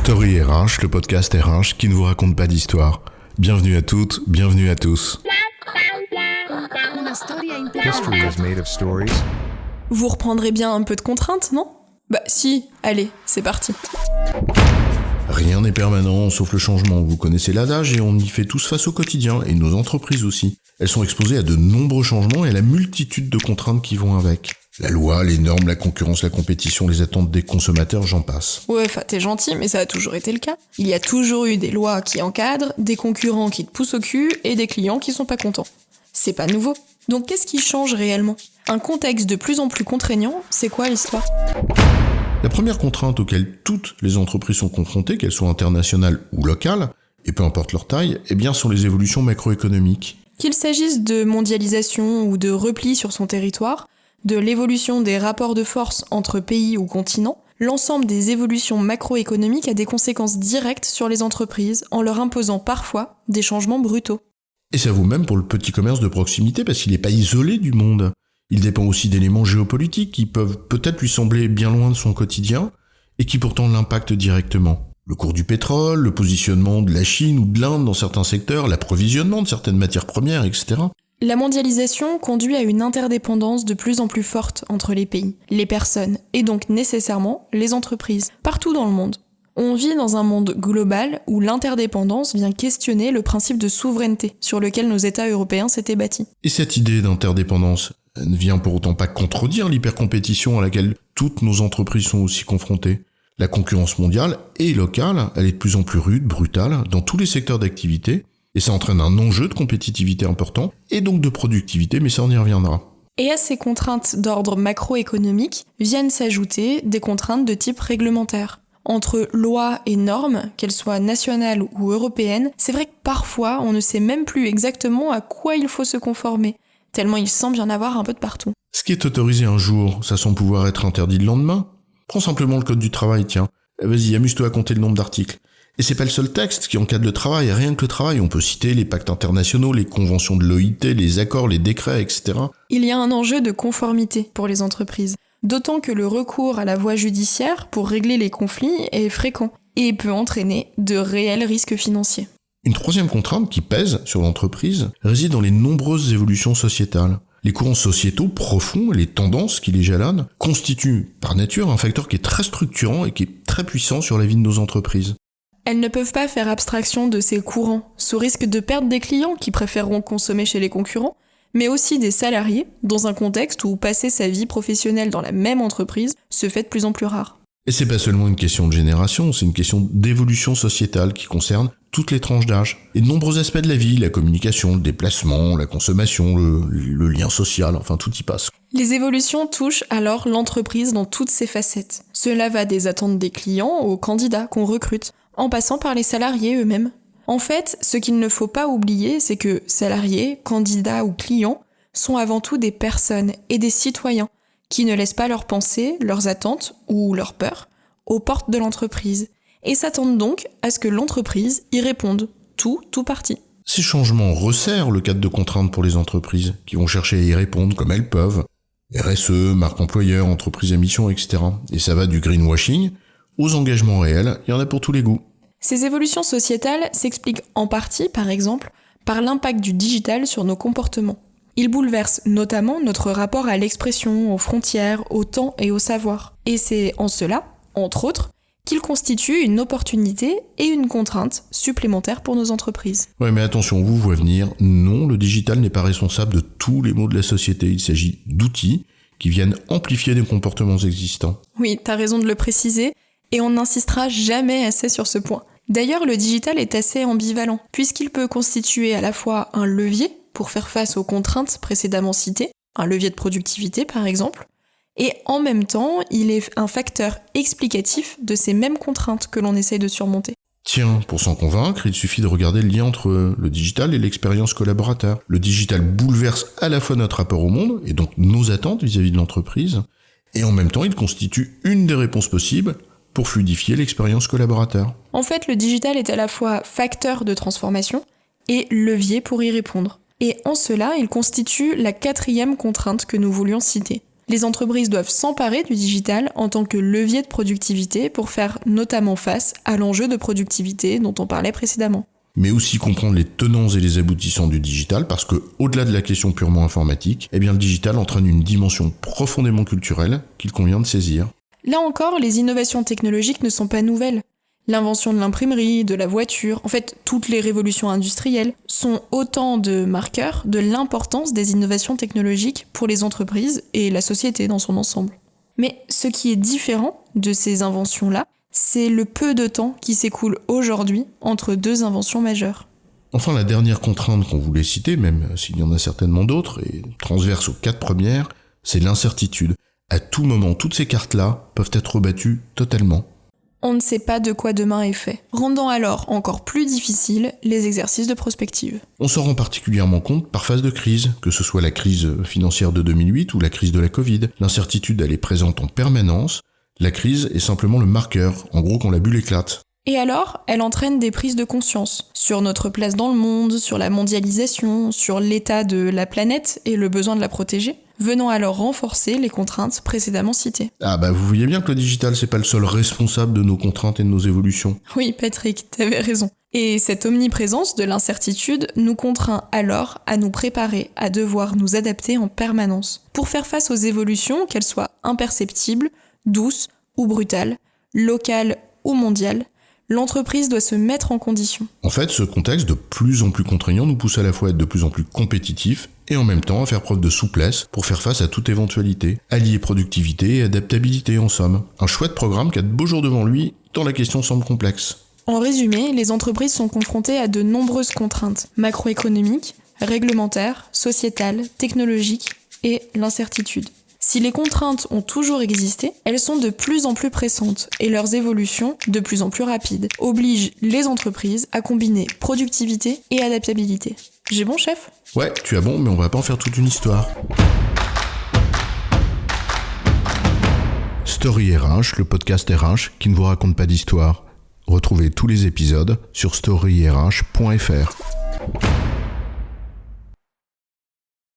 Story RH, le podcast RH qui ne vous raconte pas d'histoire. Bienvenue à toutes, bienvenue à tous. History is made of stories. Vous reprendrez bien un peu de contraintes, non ? Bah si, allez, c'est parti. Rien n'est permanent sauf le changement. Vous connaissez l'adage et on y fait tous face au quotidien, et nos entreprises aussi. Elles sont exposées à de nombreux changements et à la multitude de contraintes qui vont avec. La loi, les normes, la concurrence, la compétition, les attentes des consommateurs, j'en passe. Ouais, t'es gentil, mais ça a toujours été le cas. Il y a toujours eu des lois qui encadrent, des concurrents qui te poussent au cul et des clients qui sont pas contents. C'est pas nouveau. Donc qu'est-ce qui change réellement ? Un contexte de plus en plus contraignant, c'est quoi l'histoire ? La première contrainte auquel toutes les entreprises sont confrontées, qu'elles soient internationales ou locales, et peu importe leur taille, eh bien sont les évolutions macroéconomiques. Qu'il s'agisse de mondialisation ou de repli sur son territoire, de l'évolution des rapports de force entre pays ou continents, l'ensemble des évolutions macroéconomiques a des conséquences directes sur les entreprises en leur imposant parfois des changements brutaux. Et ça vaut même pour le petit commerce de proximité parce qu'il n'est pas isolé du monde. Il dépend aussi d'éléments géopolitiques qui peuvent peut-être lui sembler bien loin de son quotidien et qui pourtant l'impactent directement. Le cours du pétrole, le positionnement de la Chine ou de l'Inde dans certains secteurs, l'approvisionnement de certaines matières premières, etc. La mondialisation conduit à une interdépendance de plus en plus forte entre les pays, les personnes et donc nécessairement les entreprises, partout dans le monde. On vit dans un monde global où l'interdépendance vient questionner le principe de souveraineté sur lequel nos États européens s'étaient bâtis. Et cette idée d'interdépendance ne vient pour autant pas contredire l'hypercompétition à laquelle toutes nos entreprises sont aussi confrontées. La concurrence mondiale et locale, elle est de plus en plus rude, brutale, dans tous les secteurs d'activité, et ça entraîne un enjeu de compétitivité important, et donc de productivité, mais ça on y reviendra. Et à ces contraintes d'ordre macroéconomique viennent s'ajouter des contraintes de type réglementaire. Entre lois et normes, qu'elles soient nationales ou européennes, c'est vrai que parfois on ne sait même plus exactement à quoi il faut se conformer, tellement il semble y en avoir un peu de partout. Ce qui est autorisé un jour, ça semble pouvoir être interdit le lendemain. Prends simplement le code du travail, tiens. Vas-y, amuse-toi à compter le nombre d'articles. Et c'est pas le seul texte qui encadre le travail, rien que le travail. On peut citer les pactes internationaux, les conventions de l'OIT, les accords, les décrets, etc. Il y a un enjeu de conformité pour les entreprises. D'autant que le recours à la voie judiciaire pour régler les conflits est fréquent et peut entraîner de réels risques financiers. Une troisième contrainte qui pèse sur l'entreprise réside dans les nombreuses évolutions sociétales. Les courants sociétaux profonds et les tendances qui les jalonnent constituent par nature un facteur qui est très structurant et qui est très puissant sur la vie de nos entreprises. Elles ne peuvent pas faire abstraction de ces courants, sous risque de perdre des clients qui préféreront consommer chez les concurrents, mais aussi des salariés, dans un contexte où passer sa vie professionnelle dans la même entreprise se fait de plus en plus rare. Et c'est pas seulement une question de génération, c'est une question d'évolution sociétale qui concerne toutes les tranches d'âge. Et de nombreux aspects de la vie, la communication, le déplacement, la consommation, le lien social, enfin tout y passe. Les évolutions touchent alors l'entreprise dans toutes ses facettes. Cela va des attentes des clients aux candidats qu'on recrute, en passant par les salariés eux-mêmes. En fait, ce qu'il ne faut pas oublier, c'est que salariés, candidats ou clients sont avant tout des personnes et des citoyens qui ne laissent pas leurs pensées, leurs attentes ou leurs peurs aux portes de l'entreprise et s'attendent donc à ce que l'entreprise y réponde, tout parti. Ces changements resserrent le cadre de contraintes pour les entreprises qui vont chercher à y répondre comme elles peuvent. RSE, marque employeur, entreprise à mission, etc. Et ça va du greenwashing aux engagements réels, il y en a pour tous les goûts. Ces évolutions sociétales s'expliquent en partie, par exemple, par l'impact du digital sur nos comportements. Il bouleverse notamment notre rapport à l'expression, aux frontières, au temps et au savoir. Et c'est en cela, entre autres, qu'il constitue une opportunité et une contrainte supplémentaire pour nos entreprises. Ouais, mais attention, vous voyez venir, non, le digital n'est pas responsable de tous les maux de la société. Il s'agit d'outils qui viennent amplifier des comportements existants. Oui, t'as raison de le préciser, et on n'insistera jamais assez sur ce point. D'ailleurs, le digital est assez ambivalent, puisqu'il peut constituer à la fois un levier pour faire face aux contraintes précédemment citées, un levier de productivité par exemple, et en même temps, il est un facteur explicatif de ces mêmes contraintes que l'on essaye de surmonter. Tiens, pour s'en convaincre, il suffit de regarder le lien entre le digital et l'expérience collaborateur. Le digital bouleverse à la fois notre rapport au monde, et donc nos attentes vis-à-vis de l'entreprise, et en même temps, il constitue une des réponses possibles pour fluidifier l'expérience collaborateur. En fait, le digital est à la fois facteur de transformation et levier pour y répondre. Et en cela, il constitue la quatrième contrainte que nous voulions citer. Les entreprises doivent s'emparer du digital en tant que levier de productivité pour faire notamment face à l'enjeu de productivité dont on parlait précédemment. Mais aussi comprendre les tenants et les aboutissants du digital, parce que, au-delà de la question purement informatique, le digital entraîne une dimension profondément culturelle qu'il convient de saisir. Là encore, les innovations technologiques ne sont pas nouvelles. L'invention de l'imprimerie, de la voiture, en fait, toutes les révolutions industrielles sont autant de marqueurs de l'importance des innovations technologiques pour les entreprises et la société dans son ensemble. Mais ce qui est différent de ces inventions-là, c'est le peu de temps qui s'écoule aujourd'hui entre deux inventions majeures. Enfin, la dernière contrainte qu'on voulait citer, même s'il y en a certainement d'autres, et transverse aux 4 premières, c'est l'incertitude. À tout moment, toutes ces cartes-là peuvent être rebattues totalement. On ne sait pas de quoi demain est fait, rendant alors encore plus difficile les exercices de prospective. On s'en rend particulièrement compte par phase de crise, que ce soit la crise financière de 2008 ou la crise de la Covid. L'incertitude, elle est présente en permanence. La crise est simplement le marqueur, en gros quand la bulle éclate. Et alors, elle entraîne des prises de conscience sur notre place dans le monde, sur la mondialisation, sur l'état de la planète et le besoin de la protéger, venant alors renforcer les contraintes précédemment citées. Vous voyez bien que le digital, c'est pas le seul responsable de nos contraintes et de nos évolutions. Oui, Patrick, t'avais raison. Et cette omniprésence de l'incertitude nous contraint alors à nous préparer à devoir nous adapter en permanence, pour faire face aux évolutions, qu'elles soient imperceptibles, douces ou brutales, locales ou mondiales. L'entreprise doit se mettre en condition. En fait, ce contexte de plus en plus contraignant nous pousse à la fois à être de plus en plus compétitifs et en même temps à faire preuve de souplesse pour faire face à toute éventualité, allier productivité et adaptabilité en somme. Un chouette programme qui a de beaux jours devant lui, tant la question semble complexe. En résumé, les entreprises sont confrontées à de nombreuses contraintes macroéconomiques, réglementaires, sociétales, technologiques et l'incertitude. Si les contraintes ont toujours existé, elles sont de plus en plus pressantes et leurs évolutions, de plus en plus rapides, obligent les entreprises à combiner productivité et adaptabilité. J'ai bon, chef ? Ouais, tu as bon, mais on va pas en faire toute une histoire. Story RH, le podcast RH qui ne vous raconte pas d'histoire. Retrouvez tous les épisodes sur storyrh.fr.